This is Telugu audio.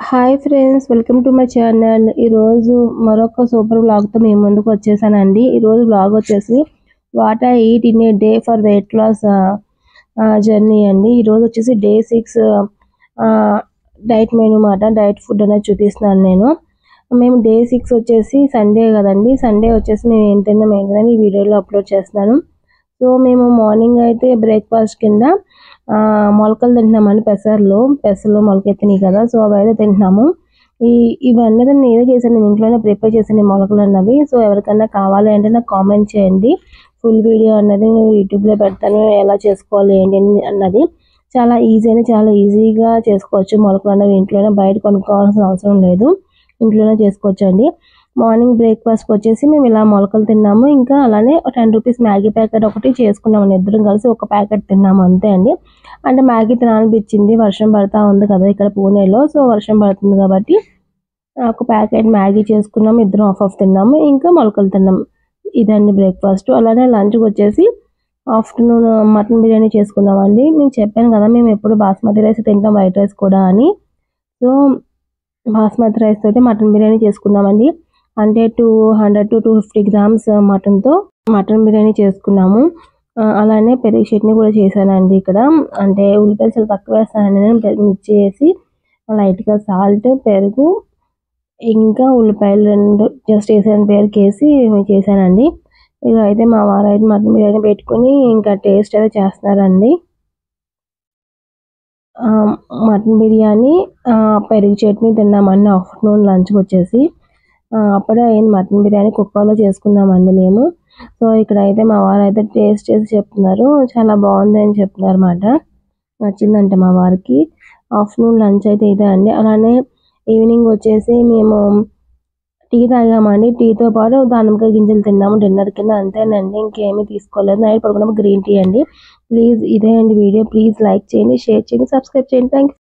Hi friends, welcome to my channel. ఈరోజు మరొక సూపర్ వ్లాగ్తో మేము ముందుకు వచ్చేసానండి. ఈరోజు వ్లాగ్ వచ్చేసి what I eat in a day for weight loss journey అండి. ఈరోజు వచ్చేసి డే 6 డైట్ మెనూ మాట, డైట్ ఫుడ్ అనేది చూపిస్తున్నాను నేను. మేము డే 6 వచ్చేసి సండే కదండి. సండే వచ్చేసి మేము ఏం తిన్నాం ఏంటని ఈ వీడియోలో అప్లోడ్ చేస్తున్నాను. సో మేము మార్నింగ్ అయితే బ్రేక్ఫాస్ట్ కింద మొలకలు తింటున్నామండి. పెసర్లు మొలకెత్తినాయి కదా, సో అవి అయితే తింటున్నాము. ఇవన్నీ నేనే చేశాను, నేను ఇంట్లోనే ప్రిపేర్ చేశాను మొలకలు అన్నవి. సో ఎవరికైనా కావాలి అంటే నాకు కామెంట్ చేయండి. ఫుల్ వీడియో అన్నది నేను యూట్యూబ్లో పెడతాను, ఎలా చేసుకోవాలి ఏంటి అన్నది. చాలా ఈజీగా చేసుకోవచ్చు మొలకలు అన్నవి. ఇంట్లోనే బయట కొనుక్కోవాల్సిన అవసరం లేదు, ఇంట్లోనే చేసుకోవచ్చు అండి. మార్నింగ్ బ్రేక్ఫాస్ట్కి వచ్చేసి మేము ఇలా మొలకలు తిన్నాము. ఇంకా అలానే 10 రూపీస్ మ్యాగీ ప్యాకెట్ ఒకటి చేసుకున్నాము. ఇద్దరం కలిసి ఒక ప్యాకెట్ తిన్నాము అంతే అండి. అంటే మ్యాగీ తినాలనిపించింది, వర్షం పడతా ఉంది కదా ఇక్కడ పూణేలో. సో వర్షం పడుతుంది కాబట్టి ఒక ప్యాకెట్ మ్యాగీ చేసుకున్నాము, ఇద్దరం హాఫ్ తిన్నాము, ఇంకా మొలకలు తిన్నాము. ఇదండి బ్రేక్ఫాస్ట్. అలానే లంచ్కి వచ్చేసి ఆఫ్టర్నూన్ మటన్ బిర్యానీ చేసుకున్నామండి. నేను చెప్పాను కదా మేము ఎప్పుడు బాస్మతి రైస్ తింటాం, వైట్ రైస్ కూడా అని. సో బాస్మతి రైస్ తోటి మటన్ బిర్యానీ చేసుకున్నామండి. అంటే 200 to 250 గ్రామ్స్ మటన్తో మటన్ బిర్యానీ చేసుకున్నాము. అలానే పెరుగు చట్నీ కూడా చేశానండి ఇక్కడ. అంటే ఉల్లిపాయలు చాలా తక్కువ వేస్తానండి నేను, మిర్చి వేసి లైట్గా సాల్ట్, పెరుగు, ఇంకా ఉల్లిపాయలు 2 జస్ట్ వేసాను, పేరుకి వేసి చేశానండి. ఇక అయితే మా వారు అయితే మటన్ బిర్యానీ పెట్టుకుని ఇంకా టేస్ట్ అయితే చేస్తున్నారండి. మటన్ బిర్యానీ, పెరుగు చట్నీ తిన్నామండి ఆఫ్టర్నూన్ లంచ్కి వచ్చేసి. అప్పుడే అయింది మటన్ బిర్యానీ, కుక్కర్లో చేసుకున్నామండి మేము. సో ఇక్కడైతే మా వారు అయితే టేస్ట్ చేసి చెప్తున్నారు, చాలా బాగుంది అని చెప్తున్నారు అన్నమాట. నచ్చిందంటే మా వారికి. ఆఫ్టర్నూన్ లంచ్ అయితే ఇదే అండి. అలానే ఈవినింగ్ వచ్చేసి మేము టీ తాగామండి. టీతో పాటు దానిమ్మకాయ గింజలు తిన్నాము డిన్నర్ కింద, అంతేనండి. ఇంకేమీ తీసుకోలేదు. నైట్ పడుకున్నప్పుడు గ్రీన్ టీ అండి. ప్లీజ్ ఇదే అండి వీడియో. ప్లీజ్ లైక్ చేయండి, షేర్ చేయండి, సబ్స్క్రైబ్ చేయండి. థ్యాంక్